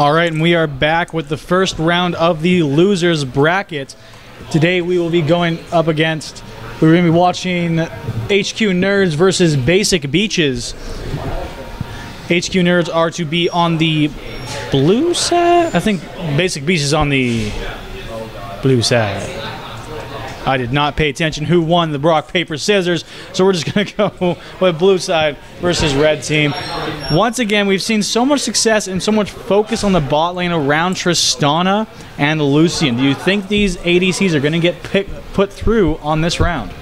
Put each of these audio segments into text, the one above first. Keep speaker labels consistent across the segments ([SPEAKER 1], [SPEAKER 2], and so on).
[SPEAKER 1] All right, and we are back with the first round of the losers bracket. Today we will be going up against, we're going to be watching HQ Nerds versus Basic Beaches. HQ Nerds are to be on the blue side? I think Basic Beaches is on the blue side. I did not pay attention who won the rock, paper, scissors, so we're just going to go with blue side versus red team. Once again, we've seen so much success and so much focus on the bot lane around Tristana and Lucian. Do you think these ADCs are going to get put through on this round?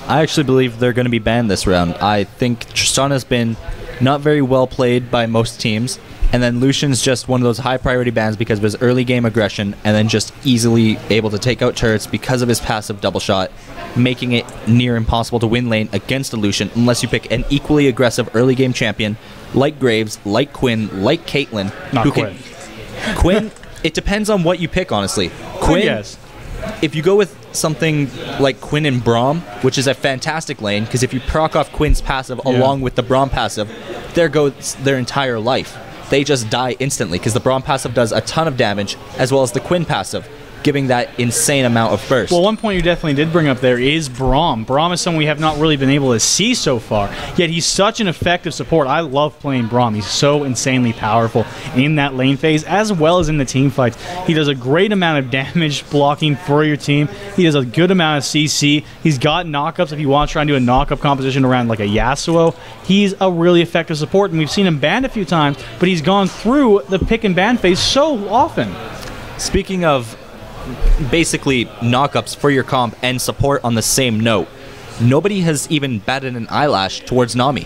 [SPEAKER 2] I actually believe they're going to be banned this round. I think Tristana's been not very well played by most teams, and then Lucian's just one of those high priority bans because of his early game aggression and then just easily able to take out turrets because of his passive double shot, making it near impossible to win lane against a Lucian unless you pick an equally aggressive early game champion like Graves, like Quinn, like Caitlyn.
[SPEAKER 1] Not Quinn.
[SPEAKER 2] Quinn, it depends on what you pick, honestly. Quinn,
[SPEAKER 1] yes.
[SPEAKER 2] If you go with something like Quinn and Braum, which is a fantastic lane, because if you proc off Quinn's passive along with the Braum passive, there goes their entire life. They just die instantly because the Braum passive does a ton of damage, as well as the Quinn passive, giving that insane amount of burst.
[SPEAKER 1] Well, one point you definitely did bring up there is Braum. Braum is someone we have not really been able to see so far, yet he's such an effective support. I love playing Braum. He's so insanely powerful in that lane phase, as well as in the team fights. He does a great amount of damage blocking for your team. He does a good amount of CC. He's got knockups if you want to try and do a knockup composition around like a Yasuo. He's a really effective support, and we've seen him banned a few times, but he's gone through the pick and ban phase so often.
[SPEAKER 2] Speaking of basically knockups for your comp and support on the same note, nobody has even batted an eyelash towards Nami.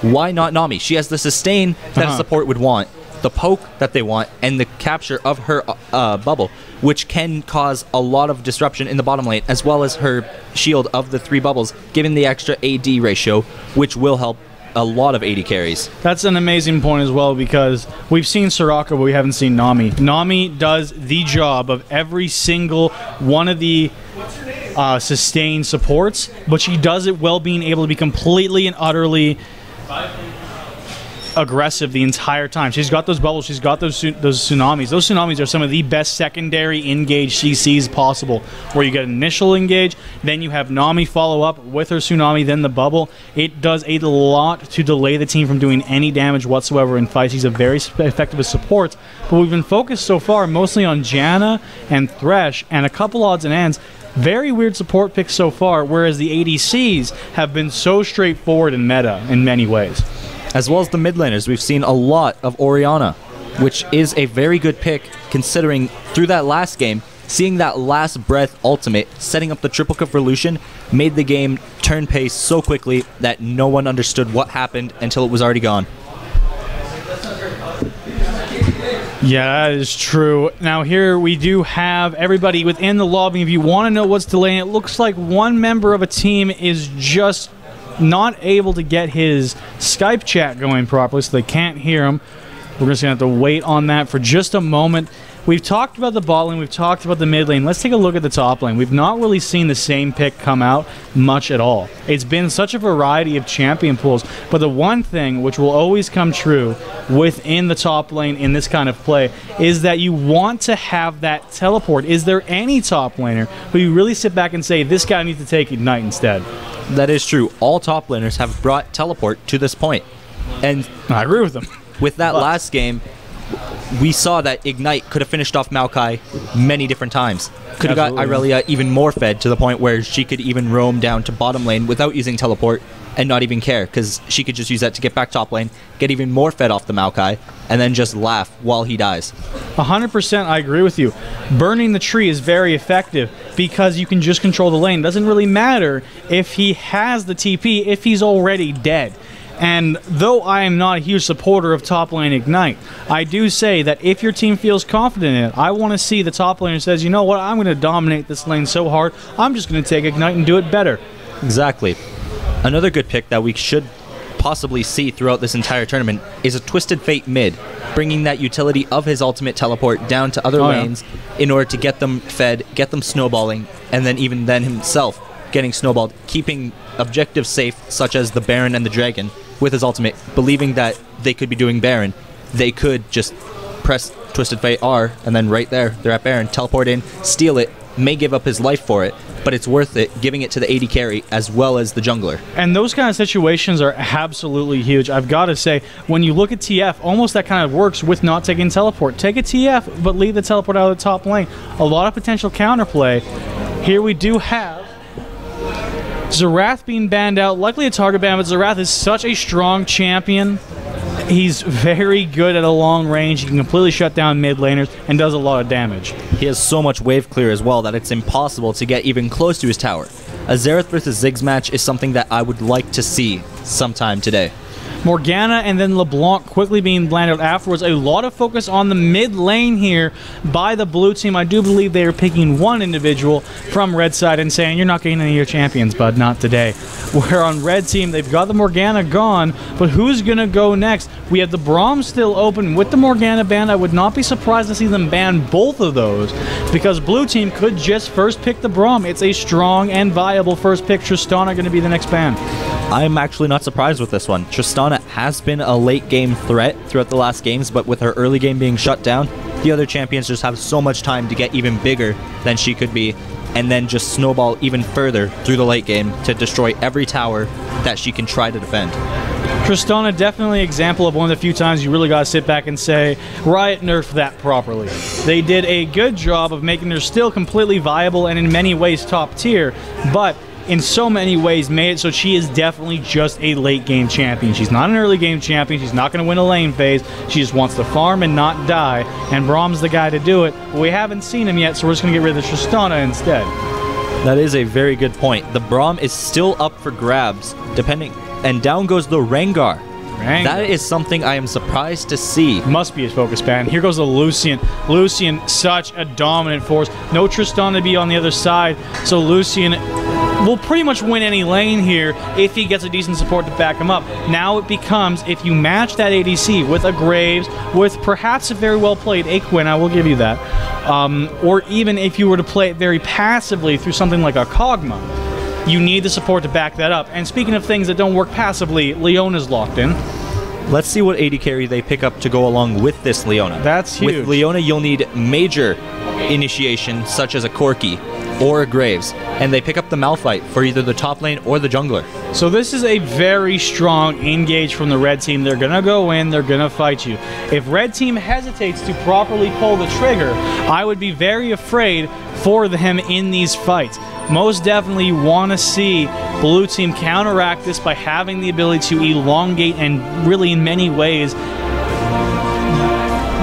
[SPEAKER 2] Why not Nami? She has the sustain that a support would want, the poke that they want, and the capture of her bubble, which can cause a lot of disruption in the bottom lane, as well as her shield of the 3 bubbles, giving the extra AD ratio, which will help a lot of AD carries. That's
[SPEAKER 1] an amazing point as well, because we've seen Soraka, but we haven't seen Nami. Nami does the job of every single one of the sustained supports, but she does it while being able to be completely and utterly aggressive the entire time. She's got those bubbles, she's got those tsunamis. Those tsunamis are some of the best secondary engage CCs possible, where you get an initial engage, then you have Nami follow up with her tsunami, then the bubble. It does a lot to delay the team from doing any damage whatsoever in fights. She's a very effective as support, but we've been focused so far mostly on Janna and Thresh and a couple odds and ends. Very weird support picks so far, whereas the ADCs have been so straightforward in meta in many ways.
[SPEAKER 2] As well as the mid laners, we've seen a lot of Orianna, which is a very good pick considering through that last game, seeing that last breath ultimate, setting up the triple kill for Lucian, made the game turn pace so quickly that no one understood what happened until it was already gone.
[SPEAKER 1] Yeah, that is true. Now here we do have everybody within the lobby. If you want to know what's delaying, it looks like one member of a team is just not able to get his Skype chat going properly, so they can't hear him. We're just going to have to wait on that for just a moment. We've talked about the bot lane, we've talked about the mid lane. Let's take a look at the top lane. We've not really seen the same pick come out much at all. It's been such a variety of champion pools, but the one thing which will always come true within the top lane in this kind of play is that you want to have that teleport. Is there any top laner who you really sit back and say, this guy needs to take Ignite instead?
[SPEAKER 2] That is true. All top laners have brought teleport to this point. And
[SPEAKER 1] I agree with them.
[SPEAKER 2] With that last game, we saw that Ignite could have finished off Maokai many different times. Could have got Irelia even more fed to the point where she could even roam down to bottom lane without using teleport and not even care, because she could just use that to get back top lane, get even more fed off the Maokai, and then just laugh while he dies.
[SPEAKER 1] 100% I agree with you. Burning the tree is very effective because you can just control the lane. It doesn't really matter if he has the TP if he's already dead. And though I am not a huge supporter of top lane Ignite, I do say that if your team feels confident in it, I want to see the top laner says, you know what, I'm going to dominate this lane so hard, I'm just going to take Ignite and do it better.
[SPEAKER 2] Exactly. Another good pick that we should possibly see throughout this entire tournament is a Twisted Fate mid, bringing that utility of his ultimate teleport down to other lanes in order to get them fed, get them snowballing, and then even then himself getting snowballed, keeping objectives safe such as the Baron and the Dragon with his ultimate, believing that they could be doing Baron. They could just press Twisted Fate R, and then right there, they're at Baron, teleport in, steal it, may give up his life for it, but it's worth it giving it to the AD carry as well as the jungler.
[SPEAKER 1] And those kind of situations are absolutely huge. I've got to say, when you look at TF, almost that kind of works with not taking teleport. Take a TF, but leave the teleport out of the top lane. A lot of potential counterplay. Here we do have Xerath being banned out, likely a target ban, but Xerath is such a strong champion. He's very good at a long range. He can completely shut down mid laners and does a lot of damage.
[SPEAKER 2] He has so much wave clear as well that it's impossible to get even close to his tower. A Xerath versus Ziggs match is something that I would like to see sometime today.
[SPEAKER 1] Morgana and then LeBlanc quickly being banned out afterwards. A lot of focus on the mid lane here by the blue team. I do believe they are picking one individual from red side and saying, you're not getting any of your champions, bud, not today. Where on red team, they've got the Morgana gone, but who's going to go next? We have the Braum still open with the Morgana ban. I would not be surprised to see them ban both of those because blue team could just first pick the Braum. It's a strong and viable first pick. Tristana going to be the next ban.
[SPEAKER 2] I'm actually not surprised with this one. Tristana has been a late game threat throughout the last games, but with her early game being shut down, the other champions just have so much time to get even bigger than she could be, and then just snowball even further through the late game to destroy every tower that she can try to defend.
[SPEAKER 1] Tristana definitely an example of one of the few times you really got to sit back and say, Riot nerfed that properly. They did a good job of making her still completely viable and in many ways top tier, but in so many ways made it so she is definitely just a late game champion. She's not an early game champion. She's not going to win a lane phase. She just wants to farm and not die, and Braum's the guy to do it. But we haven't seen him yet, so we're just going to get rid of the Tristana instead.
[SPEAKER 2] That is a very good point. The Braum is still up for grabs, and down goes the Rengar. That is something I am surprised to see.
[SPEAKER 1] Must be his focus ban. Here goes the Lucian. Lucian, such a dominant force. No Tristana to be on the other side, so Lucian will pretty much win any lane here if he gets a decent support to back him up. Now it becomes, if you match that ADC with a Graves, with perhaps a very well played Aquin, I will give you that, or even if you were to play it very passively through something like a Kog'Maw, you need the support to back that up. And speaking of things that don't work passively, Leona's locked in.
[SPEAKER 2] Let's see what AD carry they pick up to go along with this Leona.
[SPEAKER 1] That's huge.
[SPEAKER 2] With Leona, you'll need major initiation, such as a Corki or a Graves, and they pick up the Malphite for either the top lane or the jungler.
[SPEAKER 1] So this is a very strong engage from the red team. They're going to go in, they're going to fight you. If red team hesitates to properly pull the trigger, I would be very afraid for them in these fights. Most definitely want to see blue team counteract this by having the ability to elongate and really in many ways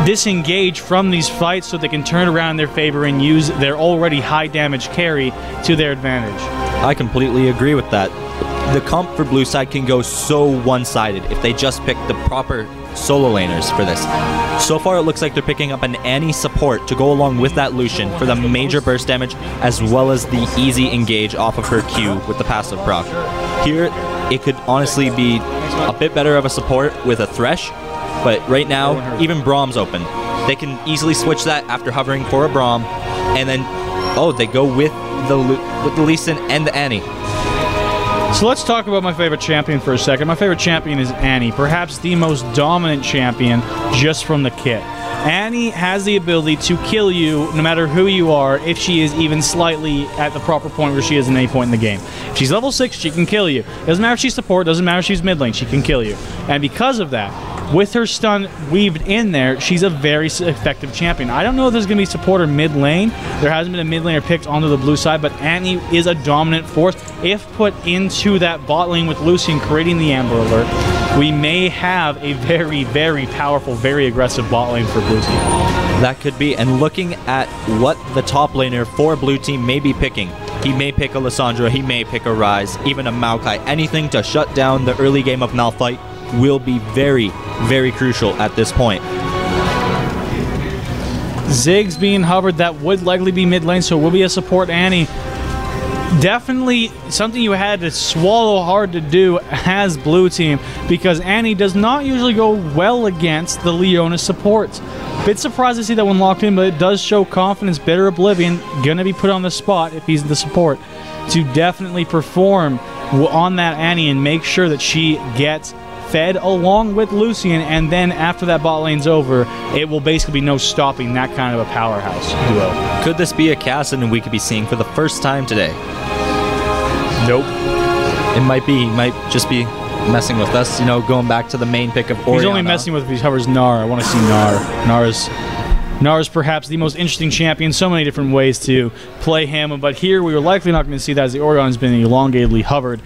[SPEAKER 1] disengage from these fights so they can turn around in their favor and use their already high damage carry to their advantage.
[SPEAKER 2] I completely agree with that. The comp for blue side can go so one-sided if they just pick the proper solo laners for this. So far it looks like they're picking up an Annie support to go along with that Lucian for the major burst damage as well as the easy engage off of her Q with the passive proc. Here it could honestly be a bit better of a support with a Thresh, but right now even Braum's open. They can easily switch that after hovering for a Braum, and then they go with the Lee Sin and the Annie.
[SPEAKER 1] So let's talk about my favorite champion for a second. My favorite champion is Annie, perhaps the most dominant champion just from the kit. Annie has the ability to kill you no matter who you are if she is even slightly at the proper point where she is in any point in the game. If she's level 6, she can kill you. Doesn't matter if she's support, doesn't matter if she's mid lane, she can kill you. And because of that, with her stun weaved in there, she's a very effective champion. I don't know if there's going to be support or mid lane. There hasn't been a mid laner picked onto the blue side, but Annie is a dominant force. If put into that bot lane with Lucian creating the Amber Alert, we may have a very, very powerful, very aggressive bot lane for blue team.
[SPEAKER 2] That could be. And looking at what the top laner for blue team may be picking, he may pick a Lissandra, he may pick a Ryze, even a Maokai. Anything to shut down the early game of Malphite will be very, very crucial at this point.
[SPEAKER 1] Ziggs being hovered, that would likely be mid lane, so it will be a support Annie. Definitely something you had to swallow hard to do as blue team, because Annie does not usually go well against the Leona supports. Bit surprised to see that one locked in, but it does show confidence. Bitter Oblivion gonna be put on the spot if he's the support to definitely perform on that Annie and make sure that she gets fed along with Lucian, and then after that bot lane's over, it will basically be no stopping that kind of a powerhouse duo.
[SPEAKER 2] Could this be a Kassadin we could be seeing for the first time today?
[SPEAKER 1] Nope.
[SPEAKER 2] It might be. He might just be messing with us, you know, going back to the main pick of Orianna.
[SPEAKER 1] He's only messing with if he covers Gnar. I want to see Gnar. Gnar is perhaps the most interesting champion. So many different ways to play him, but here we are likely not going to see that as the Orianna has been elongatedly hovered.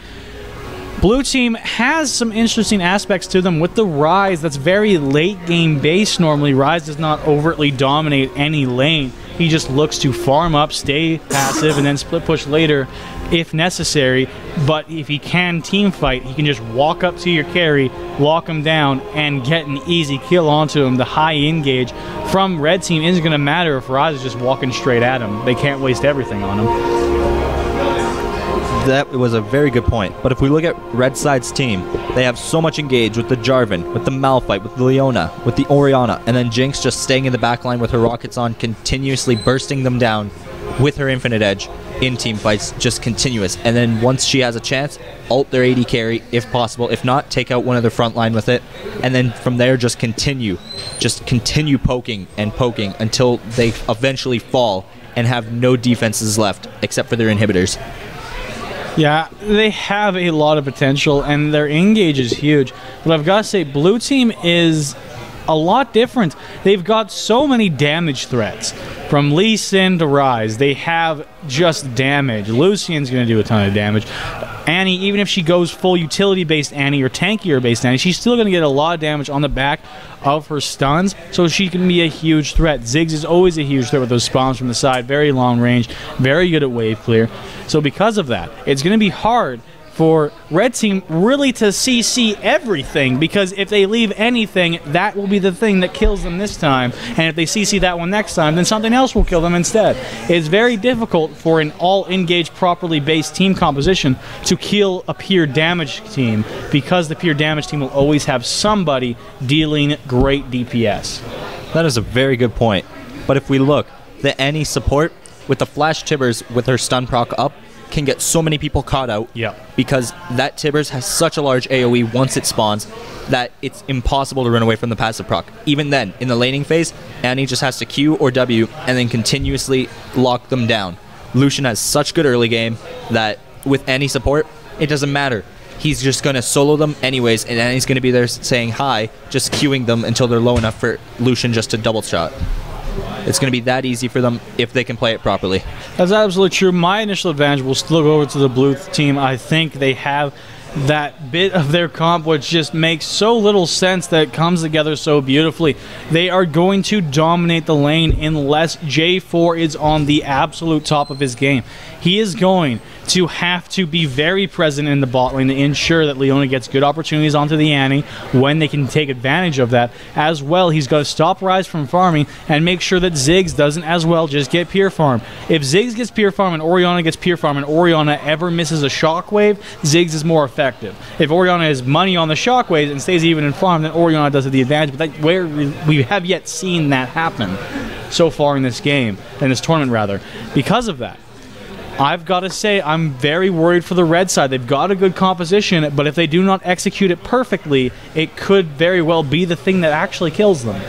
[SPEAKER 1] Blue team has some interesting aspects to them with the Ryze. That's very late game based normally. Ryze does not overtly dominate any lane. He just looks to farm up, stay passive, and then split push later if necessary. But if he can team fight, he can just walk up to your carry, lock him down, and get an easy kill onto him. The high engage from red team isn't going to matter if Ryze is just walking straight at him. They can't waste everything on him.
[SPEAKER 2] That was a very good point. But if we look at red side's team, they have so much engage with the Jarvan, with the Malphite, with the Leona, with the Orianna, and then Jinx just staying in the backline with her rockets on, continuously bursting them down with her infinite edge in team fights, just continuous. And then once she has a chance, ult their AD carry if possible. If not, take out one of their front line with it. And then from there, just continue poking and poking until they eventually fall and have no defenses left except for their inhibitors.
[SPEAKER 1] Yeah, they have a lot of potential, and their engage is huge. But I've got to say, blue team is a lot different. They've got so many damage threats. From Lee Sin to Ryze, they have just damage. Lucian's going to do a ton of damage. Annie, even if she goes full utility-based Annie or tankier-based Annie, she's still going to get a lot of damage on the back of her stuns, so she can be a huge threat. Ziggs is always a huge threat with those spawns from the side, very long range, very good at wave clear. So because of that, it's going to be hard for red team really to CC everything, because if they leave anything, that will be the thing that kills them this time, and if they CC that one next time, then something else will kill them instead. It's very difficult for an all-engaged, properly based team composition to kill a pure damage team, because the pure damage team will always have somebody dealing great DPS.
[SPEAKER 2] That is a very good point. But if we look, the Annie support with the Flash Tibbers with her stun proc up can get so many people caught out, because that Tibbers has such a large AoE once it spawns that it's impossible to run away from the passive proc. Even then, in the laning phase, Annie just has to Q or W and then continuously lock them down. Lucian has such good early game that with Annie support, it doesn't matter. He's just going to solo them anyways, and Annie's going to be there saying hi, just queuing them until they're low enough for Lucian just to double shot. It's going to be that easy for them if they can play it properly.
[SPEAKER 1] That's absolutely true. My initial advantage will still go over to the blue team. I think they have that bit of their comp which just makes so little sense that it comes together so beautifully. They are going to dominate the lane unless J4 is on the absolute top of his game. He is going to have to be very present in the bot lane to ensure that Leona gets good opportunities onto the Annie when they can take advantage of that. As well, he's got to stop Ryze from farming and make sure that Ziggs doesn't as well just get pure farm. If Ziggs gets pure farm and Orianna gets pure farm and Orianna ever misses a shockwave, Ziggs is more effective. If Orianna has money on the shockwaves and stays even in farm, then Orianna does have the advantage, but where we have yet seen that happen so far in this game, in this tournament rather. Because of that, I've got to say I'm very worried for the red side. They've got a good composition, but if they do not execute it perfectly, it could very well be the thing that actually kills them.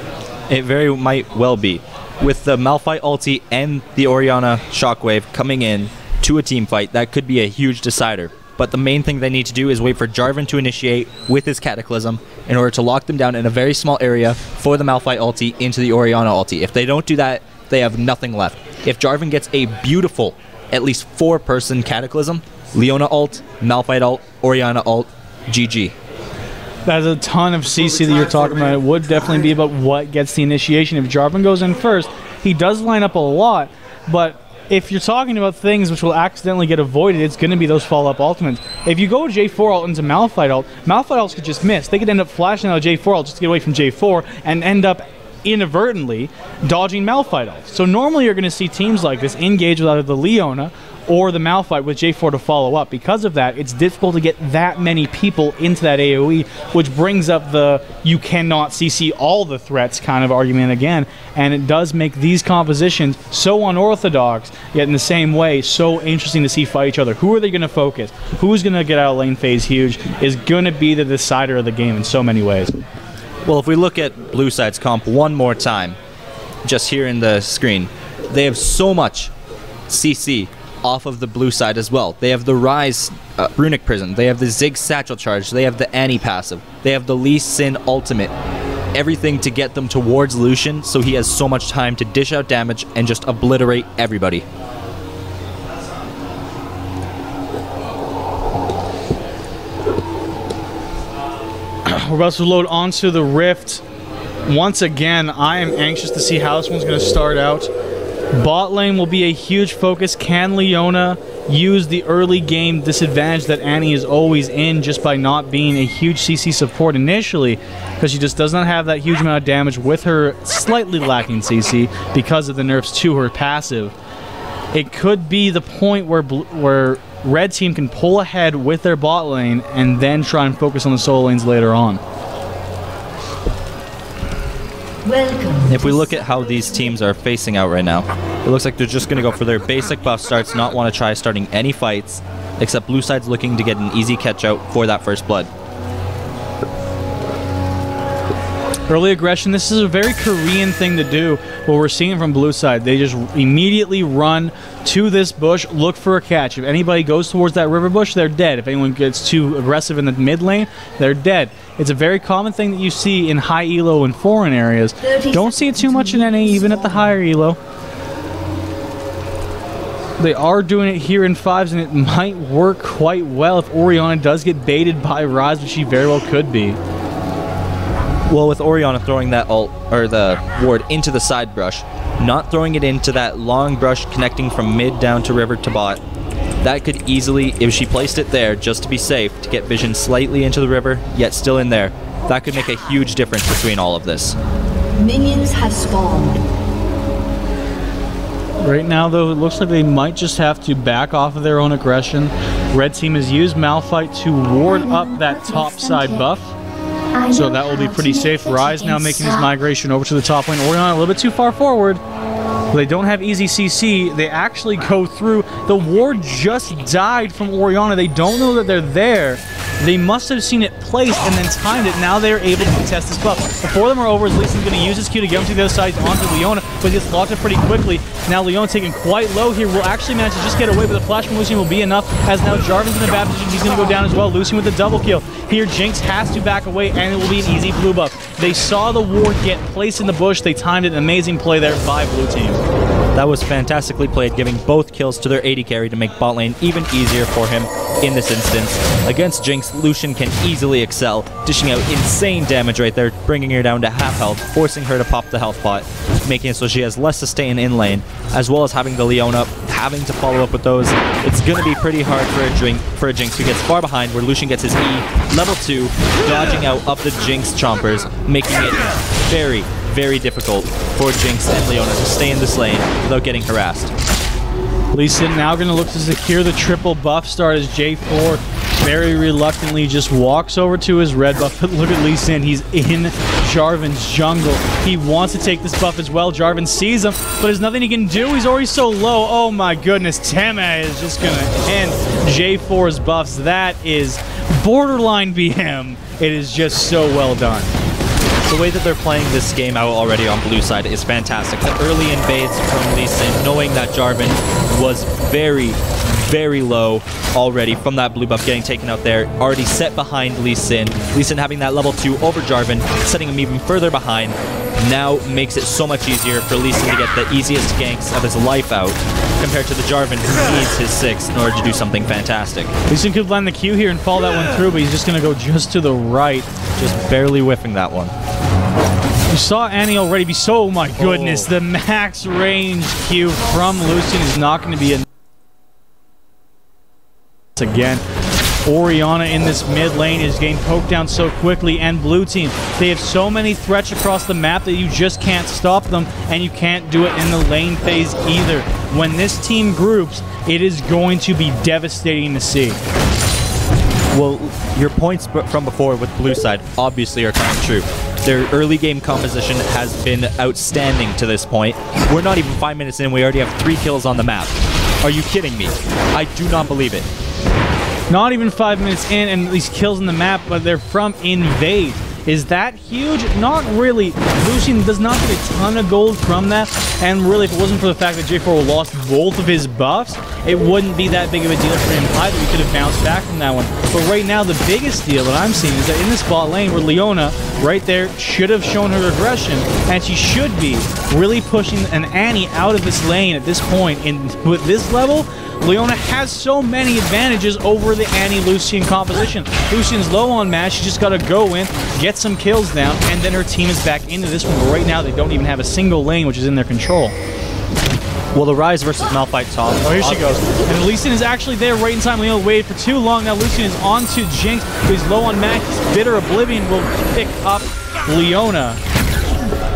[SPEAKER 2] It very might well be. With the Malphite ulti and the Orianna shockwave coming in to a team fight, that could be a huge decider. But the main thing they need to do is wait for Jarvan to initiate with his Cataclysm in order to lock them down in a very small area for the Malphite ulti into the Orianna ulti. If they don't do that, they have nothing left. If Jarvan gets a beautiful at least 4-person Cataclysm, Leona ult, Malphite ult, Orianna ult, GG.
[SPEAKER 1] That's a ton of CC that you're talking about. It would definitely be about what gets the initiation. If Jarvan goes in first, he does line up a lot, but if you're talking about things which will accidentally get avoided, it's going to be those follow-up ultimates. If you go J4 ult into Malphite ults could just miss. They could end up flashing out J4 ult just to get away from J4 and end up inadvertently dodging Malphite ult. So normally you're going to see teams like this engage with either the Leona or the Malphite with J4 to follow up. Because of that, it's difficult to get that many people into that AoE, which brings up the you cannot CC all the threats kind of argument again, and it does make these compositions so unorthodox, yet in the same way, so interesting to see fight each other. Who are they going to focus? Who's going to get out of lane phase huge is going to be the decider of the game in so many ways.
[SPEAKER 2] Well, if we look at Blue Side's comp one more time, just here in the screen, they have so much CC off of the blue side as well. They have the Rise Runic Prison, they have the Ziggs Satchel Charge, they have the Annie passive, they have the Lee Sin ultimate. Everything to get them towards Lucian so he has so much time to dish out damage and just obliterate everybody.
[SPEAKER 1] We're about to load onto the Rift. Once again, I am anxious to see how this one's going to start out. Bot lane will be a huge focus. Can Leona use the early game disadvantage that Annie is always in just by not being a huge CC support initially, because she just does not have that huge amount of damage with her slightly lacking CC because of the nerfs to her passive. It could be the point where Red Team can pull ahead with their bot lane and then try and focus on the solo lanes later on.
[SPEAKER 2] If we look at how these teams are facing out right now, it looks like they're just going to go for their basic buff starts, not want to try starting any fights, except Blue Side's looking to get an easy catch out for that first blood.
[SPEAKER 1] Early aggression, this is a very Korean thing to do. What we're seeing from Blue Side, they just immediately run to this bush, look for a catch. If anybody goes towards that river bush, they're dead. If anyone gets too aggressive in the mid lane, they're dead. It's a very common thing that you see in high elo in foreign areas. Don't see it too much in NA, even at the higher elo. They are doing it here in 5s, and it might work quite well if Orianna does get baited by Rise, which she very well could be.
[SPEAKER 2] Well, with Orianna throwing that ult, or the ward, into the side brush, not throwing it into that long brush connecting from mid down to river to bot, that could easily, if she placed it there just to be safe, to get vision slightly into the river, yet still in there, that could make a huge difference between all of this.
[SPEAKER 3] Minions have spawned.
[SPEAKER 1] Right now, though, it looks like they might just have to back off of their own aggression. Red Team has used Malphite to ward up that top side buff, so that will be pretty safe. Rise now making his migration over to the top lane. Orianna a little bit too far forward. They don't have easy CC. They actually go through. The ward just died from Orianna. They don't know that they're there. They must have seen it placed and then timed it. Now they're able to contest this buff. The four of them are over. Lee Sin's going to use his Q to get him to the other side onto Leona, but he gets locked up pretty quickly. Now Leona taken quite low here. Will actually manage to just get away, but the flash from Lucian will be enough, as now Jarvan's in a bad position. He's going to go down as well. Lucian with the double kill. Here, Jinx has to back away, and it will be an easy blue buff. They saw the ward get placed in the bush. They timed it. An amazing play there by Blue Team.
[SPEAKER 2] That was fantastically played, giving both kills to their AD carry to make bot lane even easier for him in this instance. Against Jinx, Lucian can easily excel, dishing out insane damage right there, bringing her down to half health, forcing her to pop the health pot, making it so she has less sustain in lane, as well as having the Leona, having to follow up with those. It's going to be pretty hard for a Jinx who gets far behind, where Lucian gets his E, level 2, dodging out of the Jinx chompers, making it very, very difficult for Jinx and Leona to stay in this lane without getting harassed.
[SPEAKER 1] Lee Sin now going to look to secure the triple buff start as J4 very reluctantly just walks over to his red buff. But look at Lee Sin, he's in Jarvan's jungle. He wants to take this buff as well. Jarvan sees him, but there's nothing he can do. He's already so low. Oh my goodness, Teme is just going to end J4's buffs. That is borderline BM. It is just so well done.
[SPEAKER 2] The way that they're playing this game out already on blue side is fantastic. The early invades from Lee Sin, knowing that Jarvan was very, very low already from that blue buff getting taken out there, already set behind Lee Sin. Lee Sin having that level 2 over Jarvan, setting him even further behind, now makes it so much easier for Lee Sin to get the easiest ganks of his life out, compared to the Jarvan who needs his 6 in order to do something fantastic.
[SPEAKER 1] Lee Sin could land the Q here and fall that one through, but he's just going to go just to the right.
[SPEAKER 2] Just barely whiffing that one.
[SPEAKER 1] You saw Annie already be so, oh my goodness, the max range Q from Lucian is not going to be enough again. Orianna in this mid lane is getting poked down so quickly, and blue team, they have so many threats across the map that you just can't stop them, and you can't do it in the lane phase either. When this team groups, it is going to be devastating to see.
[SPEAKER 2] Well, your points from before with blue side obviously are coming true. Their early game composition has been outstanding to this point. We're not even 5 minutes in, we already have 3 kills on the map. Are you kidding me? I do not believe it.
[SPEAKER 1] Not even 5 minutes in, and these kills on the map, but they're from Invade. Is that huge? Not really. Lucian does not get a ton of gold from that, and really, if it wasn't for the fact that J4 lost both of his buffs, it wouldn't be that big of a deal for him either. We could have bounced back from that one. But right now, the biggest deal that I'm seeing is that in this bot lane where Leona, right there, should have shown her aggression, and she should be really pushing an Annie out of this lane at this point. With this level, Leona has so many advantages over the Annie-Lucian composition. Lucian's low on match, she just got to go in, get some kills down, and then her team is back into this one. But right now, they don't even have a single lane, which is in their control.
[SPEAKER 2] Well, the Rise versus Malphite top.
[SPEAKER 1] Oh, here she goes. And Lucian is actually there right in time. Leona waited for too long. Now Lucian is on to Jinx, who is low on match. Bitter Oblivion will pick up Leona.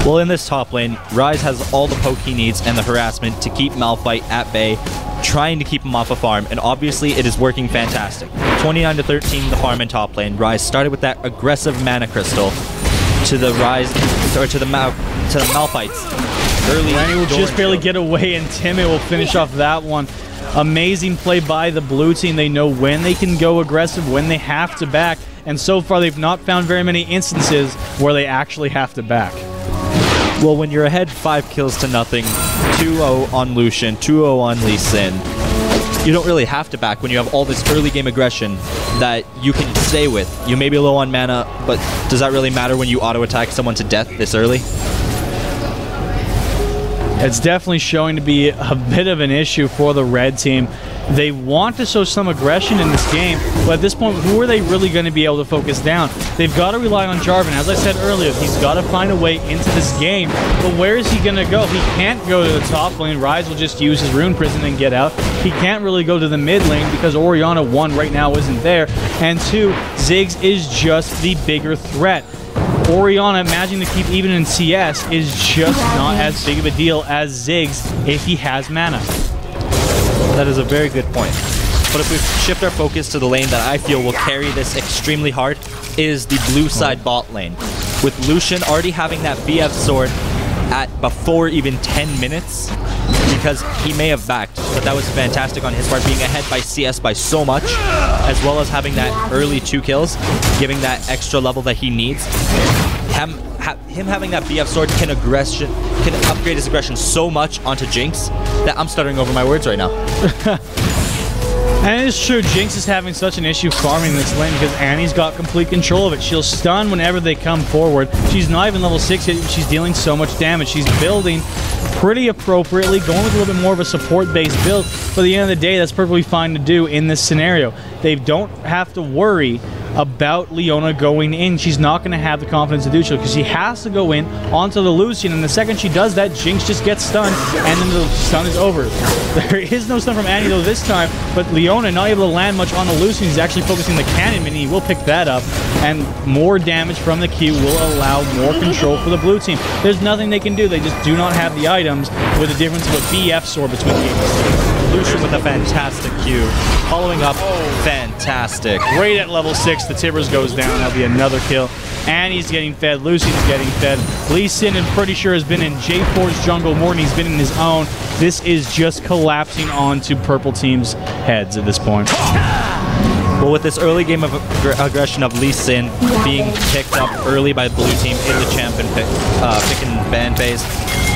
[SPEAKER 2] Well, in this top lane, Rise has all the poke he needs and the harassment to keep Malphite at bay, trying to keep him off a farm, and obviously it is working fantastic. 29-13 the farm in top lane. Rise started with that aggressive mana crystal to the Rise, or to the Malphites. Early,
[SPEAKER 1] and he will just barely get away, and Timmy will finish off that one. Amazing play by the blue team. They know when they can go aggressive, when they have to back, and so far they've not found very many instances where they actually have to back.
[SPEAKER 2] Well, when you're ahead 5 kills to nothing, 2-0 on Lucian, 2-0 on Lee Sin, you don't really have to back when you have all this early game aggression that you can stay with. You may be low on mana, but does that really matter when you auto-attack someone to death this early?
[SPEAKER 1] It's definitely showing to be a bit of an issue for the red team. They want to show some aggression in this game, but at this point, who are they really going to be able to focus down? They've got to rely on Jarvan. As I said earlier, he's got to find a way into this game, but where is he going to go? He can't go to the top lane. Rise will just use his Rune Prison and get out. He can't really go to the mid lane because Orianna, 1, right now isn't there, and 2, Ziggs is just the bigger threat. Orianna, managing to keep even in CS, is just not as big of a deal as Ziggs if he has mana.
[SPEAKER 2] That is a very good point. But if we shift our focus to the lane that I feel will carry this extremely hard, is the blue side bot lane. With Lucian already having that BF sword at before even 10 minutes, because he may have backed, but that was fantastic on his part, being ahead by CS by so much, as well as having that early 2 kills, giving that extra level that he needs. Him having that BF sword can upgrade his aggression so much onto Jinx that I'm stuttering over my words right now.
[SPEAKER 1] And it is true, Jinx is having such an issue farming this lane because Annie's got complete control of it. She'll stun whenever they come forward. She's not even level 6 yet, she's dealing so much damage. She's building pretty appropriately, going with a little bit more of a support-based build. But at the end of the day, that's perfectly fine to do in this scenario. They don't have to worry about Leona going in. She's not going to have the confidence to do so because she has to go in onto the Lucian, and the second she does that, Jinx just gets stunned, and then the stun is over. There is no stun from Annie though this time, but Leona not able to land much on the Lucian. He's actually focusing the cannon mini. He will pick that up, and more damage from the Q will allow more control for the blue team. There's nothing they can do. They just do not have the items, with a difference of a BF sword between the ADCs.
[SPEAKER 2] Lucian with a fantastic Q. Following up, fantastic.
[SPEAKER 1] Right at level 6, the Tibbers goes down. That'll be another kill. Annie's getting fed. Lucian's getting fed. Lee Sin, I'm pretty sure, has been in J4's jungle more than he's been in his own. This is just collapsing onto purple team's heads at this point.
[SPEAKER 2] Well, with this early game of aggression of Lee Sin being picked up early by the blue team in the champ and pick and ban phase,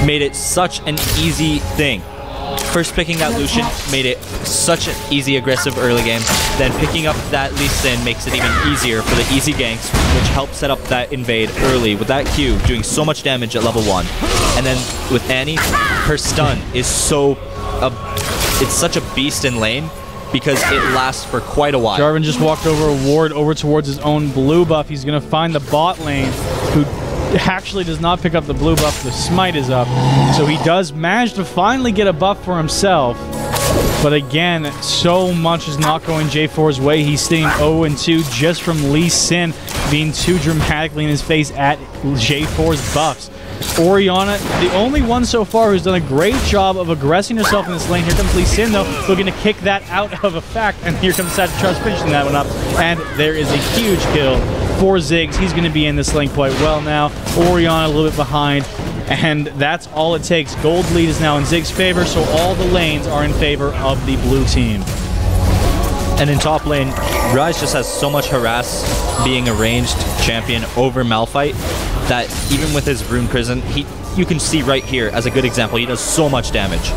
[SPEAKER 2] made it such an easy thing. First picking that Lucian made it such an easy aggressive early game. Then picking up that Lee Sin makes it even easier for the easy ganks, which helps set up that invade early with that Q doing so much damage at level 1. And then with Annie, her stun is it's such a beast in lane because it lasts for quite a while.
[SPEAKER 1] Jarvan just walked over a ward over towards his own blue buff. He's going to find the bot lane, who actually does not pick up the blue buff. The smite is up, so he does manage to finally get a buff for himself. But again, so much is not going J4's way. He's sitting 0-2 just from Lee Sin being too dramatically in his face at J4's buffs. Orianna, the only one so far who's done a great job of aggressing herself in this lane. Here comes Lee Sin, though, looking to kick that out of effect. And here comes Sagittarius finishing that one up. And there is a huge kill for Ziggs. He's going to be in this lane quite well now. Orianna a little bit behind. And that's all it takes. Gold lead is now in Ziggs' favor, so all the lanes are in favor of the blue team.
[SPEAKER 2] And in top lane, Rise just has so much harass being a ranged champion over Malphite that even with his Rune Prison, you can see right here as a good example, he does so much damage.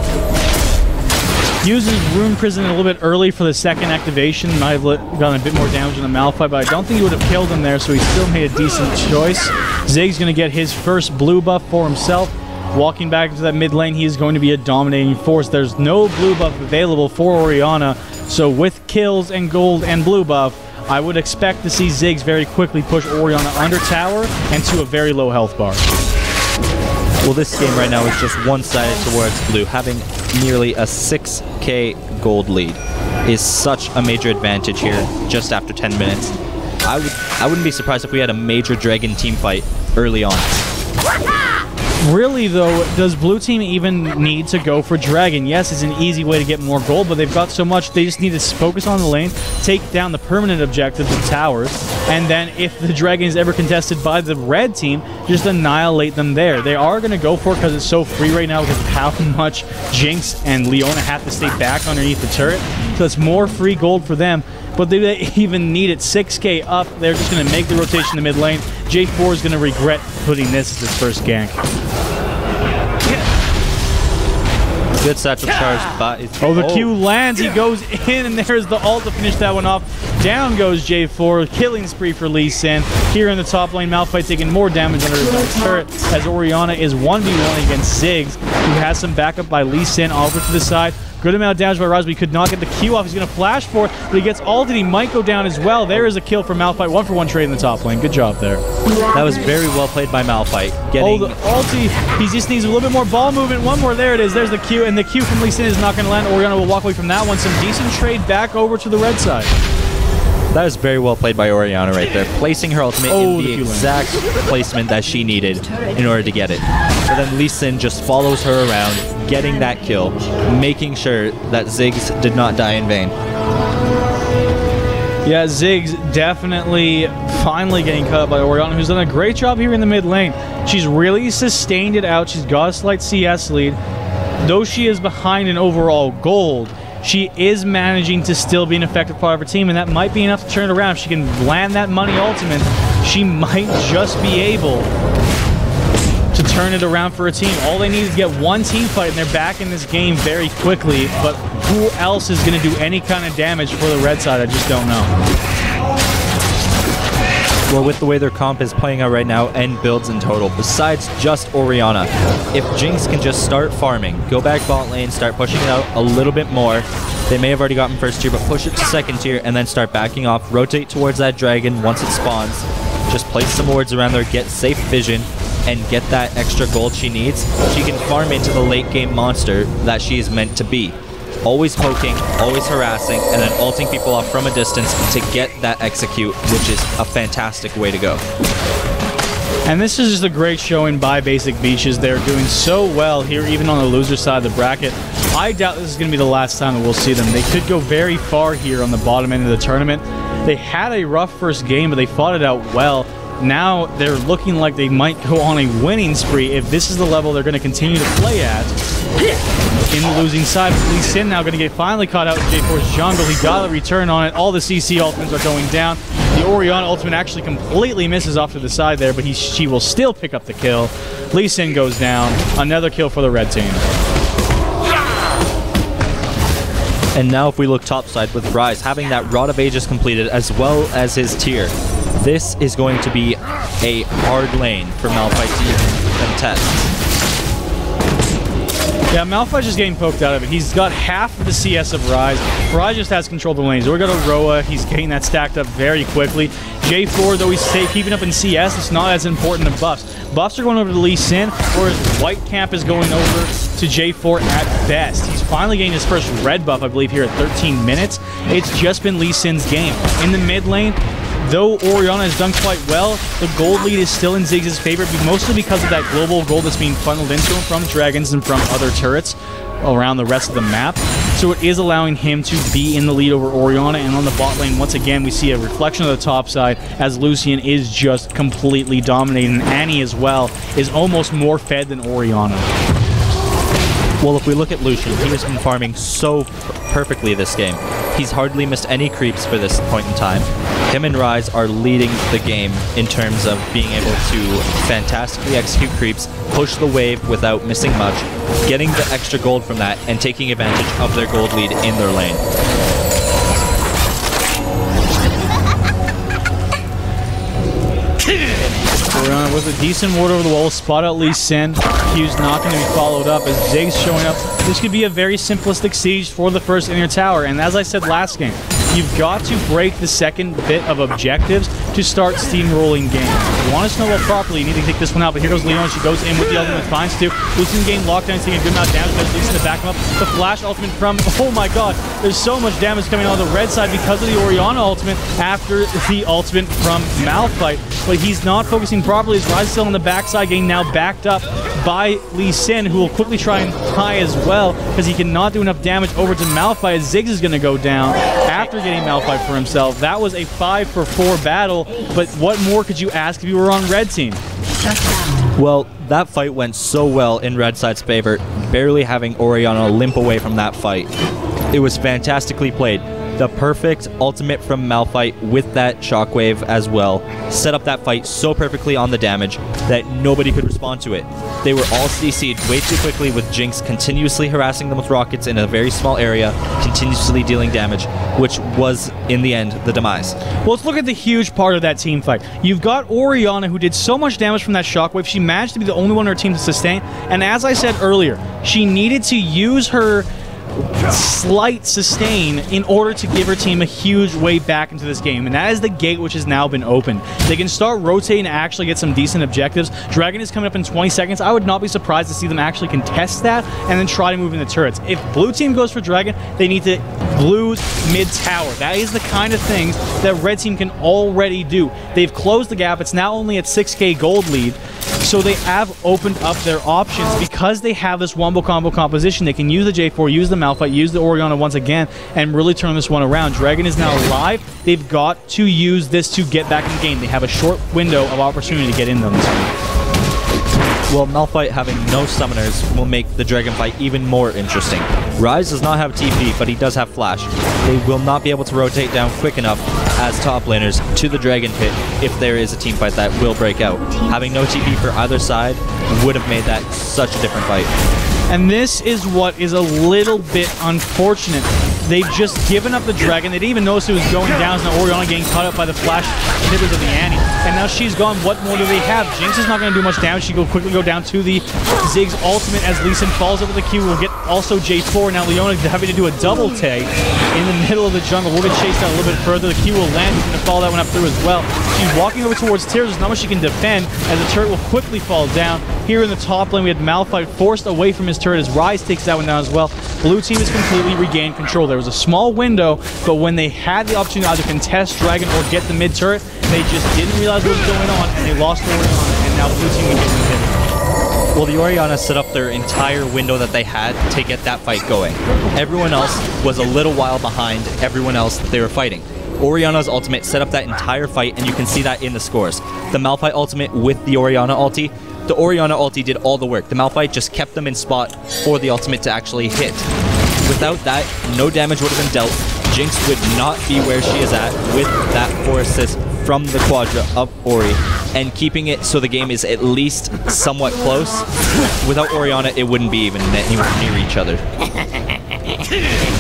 [SPEAKER 1] Uses Rune Prison a little bit early for the second activation. Might have gotten a bit more damage on the Malphite, but I don't think he would have killed him there, so he still made a decent choice. Ziggs going to get his first blue buff for himself. Walking back into that mid lane, he is going to be a dominating force. There's no blue buff available for Orianna, so with kills and gold and blue buff, I would expect to see Ziggs very quickly push Orianna under tower and to a very low health bar.
[SPEAKER 2] Well, this game right now is just one-sided towards blue. Having nearly a 6k gold lead is such a major advantage here just after 10 minutes. I wouldn't be surprised if we had a major dragon team fight early on.
[SPEAKER 1] Really, though, does blue team even need to go for dragon? Yes, it's an easy way to get more gold, but they've got so much, they just need to focus on the lane, take down the permanent objectives of towers, and then if the dragon is ever contested by the red team, just annihilate them there. They are going to go for it because it's so free right now because of how much Jinx and Leona have to stay back underneath the turret, so it's more free gold for them. But they even need it 6k up. They're just going to make the rotation in the mid lane. J4 is going to regret putting this as his first gank.
[SPEAKER 2] Good satchel charge, but
[SPEAKER 1] the Q lands. He goes in, and there's the ult to finish that one off. Down goes J4. Killing spree for Lee Sin. Here in the top lane, Malphite taking more damage under his own turret as Orianna is 1v1 against Ziggs, who has some backup by Lee Sin over to the side. Good amount of damage by Rise, but he could not get the Q off. He's going to flash for it, but he gets ulted. He might go down as well. There is a kill for Malphite. 1-for-1 trade in the top lane. Good job there.
[SPEAKER 2] That was very well played by Malphite.
[SPEAKER 1] Oh, the ulti. He just needs a little bit more ball movement. One more. There it is. There's the Q, and the Q from Lee Sin is not going to land. Orianna will walk away from that one. Some decent trade back over to the red side.
[SPEAKER 2] That was very well played by Orianna right there, placing her ultimate in the exact placement that she needed in order to get it. But then Lee Sin just follows her around, getting that kill, making sure that Ziggs did not die in vain.
[SPEAKER 1] Yeah, Ziggs definitely finally getting cut up by Orianna, who's done a great job here in the mid lane. She's really sustained it out. She's got a slight CS lead. Though she is behind in overall gold, she is managing to still be an effective part of her team, and that might be enough to turn it around. If she can land that money ultimate, she might just be able to turn it around for a team. All they need is to get one team fight, and they're back in this game very quickly. But who else is going to do any kind of damage for the red side? I just don't know.
[SPEAKER 2] Well, with the way their comp is playing out right now and builds in total, besides just Orianna, if Jinx can just start farming, go back bot lane, start pushing it out a little bit more, they may have already gotten first tier, but push it to second tier and then start backing off, rotate towards that dragon once it spawns, just place some wards around there, get safe vision, and get that extra gold she needs, she can farm into the late game monster that she is meant to be. Always poking, always harassing, and then ulting people off from a distance to get that execute, which is a fantastic way to go.
[SPEAKER 1] And this is just a great showing by Basic Beaches. They're doing so well here, even on the loser side of the bracket. I doubt this is going to be the last time that we'll see them. They could go very far here on the bottom end of the tournament. They had a rough first game, but they fought it out well. Now they're looking like they might go on a winning spree if this is the level they're going to continue to play at. In the losing side, Lee Sin now going to get finally caught out in J4's jungle. He got a return on it. All the CC ultimates are going down. The Orianna ultimate actually completely misses off to the side there, but she will still pick up the kill. Lee Sin goes down. Another kill for the red team.
[SPEAKER 2] And now if we look topside with Rise, having that Rod of Ages completed as well as his tier, this is going to be a hard lane for Malphite to contest.
[SPEAKER 1] Yeah, Malphite's just getting poked out of it. He's got half of the CS of Ryze. Ryze just has control of the lanes. We're got Aroa. He's getting that stacked up very quickly. J4, though he's keeping up in CS, it's not as important to buffs. Buffs are going over to Lee Sin, whereas White Camp is going over to J4 at best. He's finally getting his first red buff, I believe, here at 13 minutes. It's just been Lee Sin's game. In the mid lane, though Orianna has done quite well, the gold lead is still in Ziggs' favor, mostly because of that global gold that's being funneled into him from dragons and from other turrets around the rest of the map. So it is allowing him to be in the lead over Orianna, and on the bot lane, once again, we see a reflection of the top side as Lucian is just completely dominating, and Annie as well is almost more fed than Orianna.
[SPEAKER 2] Well, if we look at Lucian, he has been farming so perfectly this game. He's hardly missed any creeps for this point in time. Him and Ryze are leading the game in terms of being able to fantastically execute creeps, push the wave without missing much, getting the extra gold from that, and taking advantage of their gold lead in their lane.
[SPEAKER 1] Orianna with a decent ward over the wall, spot out Lee Sin. Q's not going to be followed up as Ziggs showing up. This could be a very simplistic siege for the first inner tower, and as I said last game, you've got to break the second bit of objectives to start steamrolling games. If you want to snowball properly, you need to take this one out, but here goes Leon. She goes in with the ultimate, finds two. Lucian game lockdown, taking a good amount of damage, but Lucian to back him up. The flash ultimate from, oh my god, there's so much damage coming on the red side because of the Orianna ultimate after the ultimate from Malphite, but he's not focusing properly. His Rise still on the backside, getting now backed up by Lee Sin, who will quickly try and tie as well because he cannot do enough damage over to Malphite as Ziggs is going to go down after getting Malphite for himself. That was a 5-for-4 battle, but what more could you ask if you were on red team?
[SPEAKER 2] Well, that fight went so well in red side's favor, barely having Orianna limp away from that fight. It was fantastically played. The perfect ultimate from Malphite with that shockwave as well set up that fight so perfectly on the damage that nobody could respond to it. They were all CC'd way too quickly with Jinx continuously harassing them with rockets in a very small area, continuously dealing damage, which was, in the end, the demise.
[SPEAKER 1] Well, let's look at the huge part of that team fight. You've got Orianna, who did so much damage from that shockwave. She managed to be the only one on her team to sustain, and as I said earlier, she needed to use her slight sustain in order to give her team a huge way back into this game, and that is the gate which has now been opened. They can start rotating and actually get some decent objectives. Dragon is coming up in 20 seconds. I would not be surprised to see them actually contest that and then try to move in the turrets. If blue team goes for Dragon, they need to blues mid tower. That is the kind of things that red team can already do. They've closed the gap. It's now only at 6k gold lead, so they have opened up their options because they have this wombo combo composition. They can use the J4, use the Malphite, use the Orianna once again, and really turn this one around. Dragon is now live. They've got to use this to get back in the game. They have a short window of opportunity to get in them this week.
[SPEAKER 2] Well, Malphite having no summoners will make the Dragon fight even more interesting. Ryze does not have TP, but he does have Flash. They will not be able to rotate down quick enough as top laners to the Dragon pit if there is a team fight that will break out. Having no TP for either side would have made that such a different fight.
[SPEAKER 1] And this is what is a little bit unfortunate. They've just given up the Dragon. They didn't even notice it was going down. So now Orianna getting caught up by the flash inhibitors of the Annie. And now she's gone. What more do they have? Jinx is not going to do much damage. She will quickly go down to the Ziggs ultimate as Lee Sin falls over the Q. We'll get also J4. Now Leona having to do a double tag in the middle of the jungle. We'll get chased out a little bit further. The Q will land. She's going to follow that one up through as well. She's walking over towards Tears. There's not much she can defend as the turret will quickly fall down. Here in the top lane, we had Malphite forced away from his turret as Ryze takes that one down as well. Blue team has completely regained control. There was a small window, but when they had the opportunity to either contest Dragon or get the mid turret, they just didn't realize what was going on, and they lost Orianna, and now Blue team can get the hit.
[SPEAKER 2] Well, the Orianna set up their entire window that they had to get that fight going. Everyone else was a little while behind everyone else that they were fighting. Orianna's ultimate set up that entire fight, and you can see that in the scores. The Malphite ultimate with the Orianna ulti, the Orianna ulti did all the work. The Malphite just kept them in spot for the ultimate to actually hit. Without that, no damage would have been dealt. Jinx would not be where she is at with that 4 assists from the Quadra of Ori, and keeping it so the game is at least somewhat close. Without Orianna, it wouldn't be even anywhere near each other.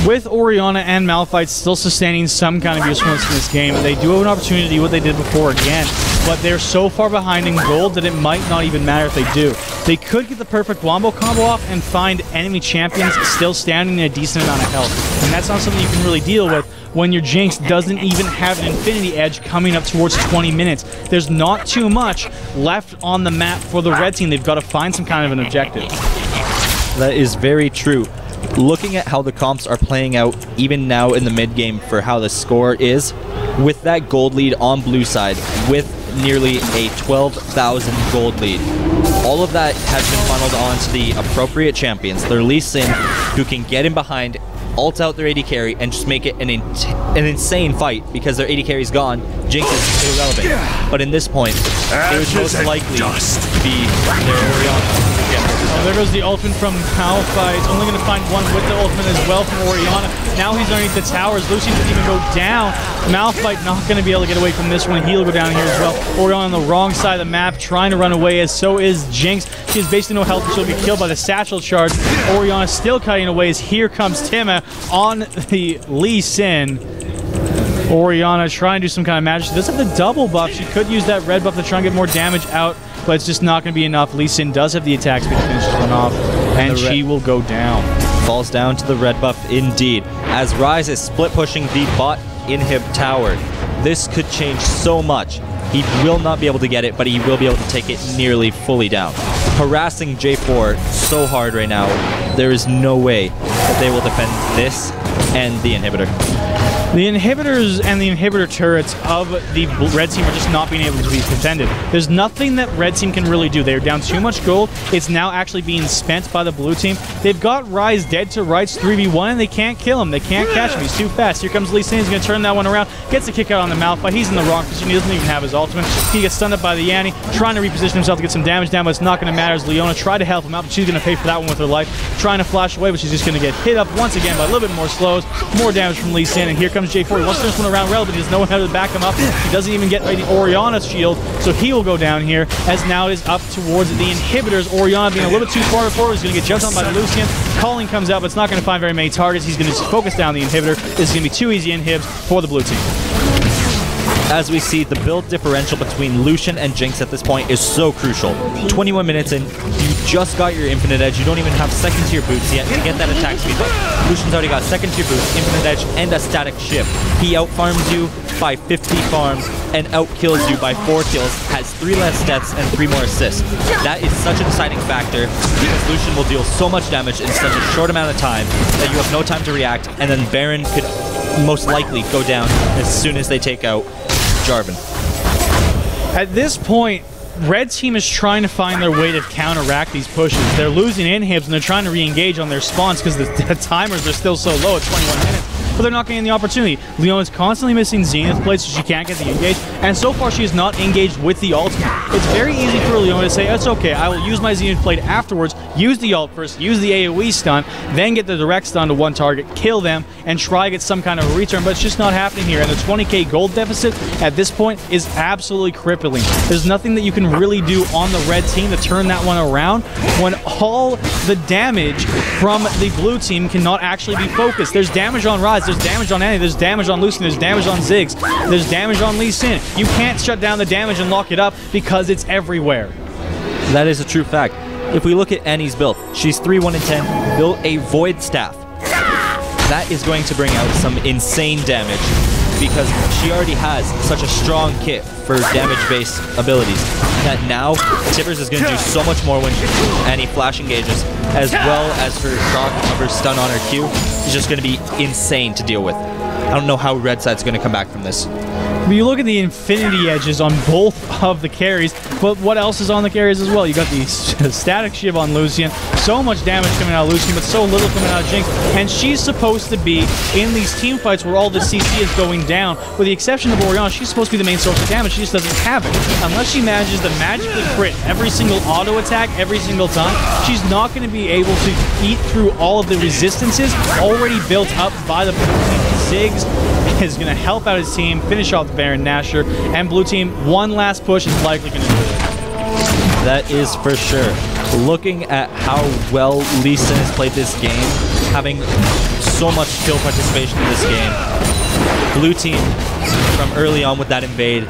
[SPEAKER 1] With Orianna and Malphite still sustaining some kind of usefulness in this game, they do have an opportunity to do what they did before again, but they're so far behind in gold that it might not even matter if they do. They could get the perfect wombo combo off and find enemy champions still standing in a decent amount of health, and that's not something you can really deal with when your Jinx doesn't even have an Infinity Edge coming up towards 20 minutes. There's not too much left on the map for the red team. They've got to find some kind of an objective.
[SPEAKER 2] That is very true. Looking at how the comps are playing out even now in the mid game for how the score is, with that gold lead on blue side, with nearly a 12,000 gold lead, all of that has been funneled onto the appropriate champions. Their Lee Sin, who can get in behind, ult out their AD carry, and just make it an insane fight because their AD carry's gone. Jinx is irrelevant. But in this point, it was most likely to be their Orianna.
[SPEAKER 1] Oh, there goes the ultimate from Malphite. He's only going to find one with the ultimate as well from Orianna. Now he's underneath the towers. Lucian doesn't even go down. Malphite not going to be able to get away from this one. He'll go down here as well. Orianna on the wrong side of the map trying to run away, as so is Jinx. She has basically no health, and she'll be killed by the satchel charge. Orianna still cutting away as here comes Tima on the Lee Sin. Orianna trying to do some kind of magic. She does have the double buff. She could use that red buff to try and get more damage out, but it's just not going to be enough. Lee Sin does have the attack speed to finish this one off, and she will go down.
[SPEAKER 2] Falls down to the red buff indeed, as Ryze is split pushing the bot inhib tower. This could change so much. He will not be able to get it, but he will be able to take it nearly fully down. Harassing J4 so hard right now, there is no way that they will defend this and the inhibitor.
[SPEAKER 1] The inhibitors and the inhibitor turrets of the red team are just not being able to be defended. There's nothing that red team can really do. They're down too much gold. It's now actually being spent by the blue team. They've got Ryze dead to rights 3v1, and they can't kill him. They can't catch him. He's too fast. Here comes Lee Sin. He's going to turn that one around. Gets a kick out on the Malphite. He's in the wrong position. He doesn't even have his ultimate. He gets stunned up by the Yanni, trying to reposition himself to get some damage down, but it's not going to matter as Leona tried to help him out, but she's going to pay for that one with her life. Trying to flash away, but she's just going to get hit up once again by a little bit more slows. More damage from Lee Sin, and here comes J4. He wants to turn this one around relevant. He has no one to back him up. He doesn't even get the Orianna's shield, so he will go down here, as now it is up towards the inhibitors. Orianna being a little bit too far forward. He's going to get jumped on by the Lucian. Calling comes out, but it's not going to find very many targets. He's going to focus down the inhibitor. This is going to be two easy inhibs for the blue team.
[SPEAKER 2] As we see, the build differential between Lucian and Jinx at this point is so crucial. 21 minutes in, you just got your Infinite Edge. You don't even have second tier boots yet to get that attack speed. But Lucian's already got second tier boots, Infinite Edge, and a static shift. He outfarms you by 50 farms and outkills you by 4 kills, has 3 less deaths and 3 more assists. That is such a deciding factor because Lucian will deal so much damage in such a short amount of time that you have no time to react, and then Baron could most likely go down as soon as they take out Jarvan.
[SPEAKER 1] At this point, red team is trying to find their way to counteract these pushes. They're losing inhibs and they're trying to re-engage on their spawns because the timers are still so low at 21 minutes. But they're not getting the opportunity. Leona's constantly missing Zenith plates, so she can't get the engage. And so far, she is not engaged with the ultimate. It's very easy for Leona to say, it's okay, I will use my Zenith plate afterwards, use the ult first, use the AoE stun, then get the direct stun to one target, kill them, and try to get some kind of a return. But it's just not happening here. And the 20k gold deficit at this point is absolutely crippling. There's nothing that you can really do on the red team to turn that one around when all the damage from the blue team cannot actually be focused. There's damage on Ryze, there's damage on Annie, there's damage on Lucian, there's damage on Ziggs, there's damage on Lee Sin. You can't shut down the damage and lock it up because it's everywhere.
[SPEAKER 2] That is a true fact. If we look at Annie's build, she's 3-1-10, built a Void Staff. That is going to bring out some insane damage because she already has such a strong kit for damage-based abilities that now Tibbers is going to do so much more when Annie flash engages, as well as her shock of her stun on her Q is just going to be insane to deal with. I don't know how Red Side's going to come back from this.
[SPEAKER 1] But you look at the Infinity Edges on both of the carries, but what else is on the carries as well? You got the Static Shiv on Lucian, so much damage coming out of Lucian, but so little coming out of Jinx, and she's supposed to be in these team fights where all the CC is going down. With the exception of Orianna, she's supposed to be the main source of damage, she just doesn't have it. Unless she manages to magically crit every single auto attack every single time, she's not going to be able to eat through all of the resistances already built up by the blue team. Ziggs is going to help out his team, finish off the Baron Nashor, and blue team, one last push is likely going to do it.
[SPEAKER 2] That is for sure. Looking at how well Lee Sin has played this game, having so much kill participation in this game. Blue team, from early on with that invade,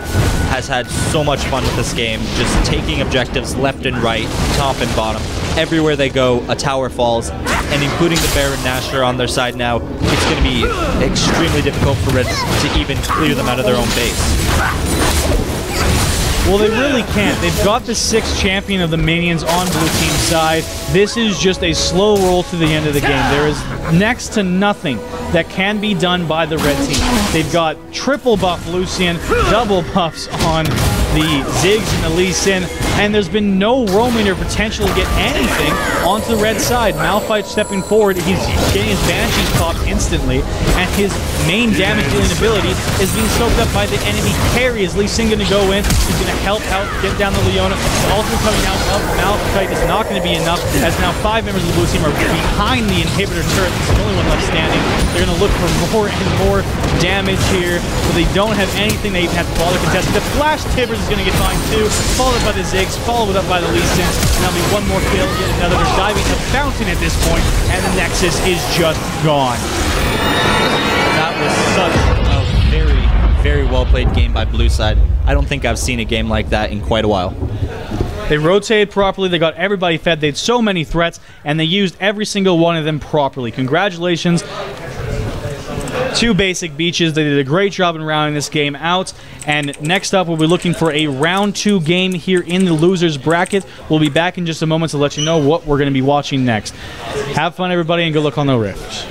[SPEAKER 2] has had so much fun with this game, just taking objectives left and right, top and bottom. Everywhere they go, a tower falls, and including the Baron Nashor on their side now, it's going to be extremely difficult for Red to even clear them out of their own base.
[SPEAKER 1] Well, they really can't. They've got the 6th champion of the minions on blue team's side. This is just a slow roll to the end of the game. There is next to nothing that can be done by the red team. They've got triple buff Lucian, double buffs on the Ziggs and the Lee Sin, and there's been no roaming or potential to get anything onto the red side. Malphite stepping forward, he's getting his Banshees popped instantly, and his main damage dealing ability is being soaked up by the enemy carry. Is Lee Sin going to go in? He's going to help out, get down the Leona. The ultimate coming out of Malphite is not going to be enough, as now 5 members of the blue team are behind the inhibitor turret. It's the only one left standing. They're going to look for more and more damage here, but they don't have anything they even have to bother contesting. The Flash Tibbers is going to get fined too, followed by the Ziggs, followed up by the Lee Sin, and that'll be one more kill, yet another. They're diving the fountain at this point, and the Nexus is just gone.
[SPEAKER 2] That was such a very, very well-played game by Blue side. I don't think I've seen a game like that in quite a while.
[SPEAKER 1] They rotated properly, they got everybody fed, they had so many threats, and they used every single one of them properly. Congratulations. 2 basic beaches. They did a great job in rounding this game out. And next up, we'll be looking for a round 2 game here in the losers bracket. We'll be back in just a moment to let you know what we're going to be watching next. Have fun, everybody, and good luck on the Rift.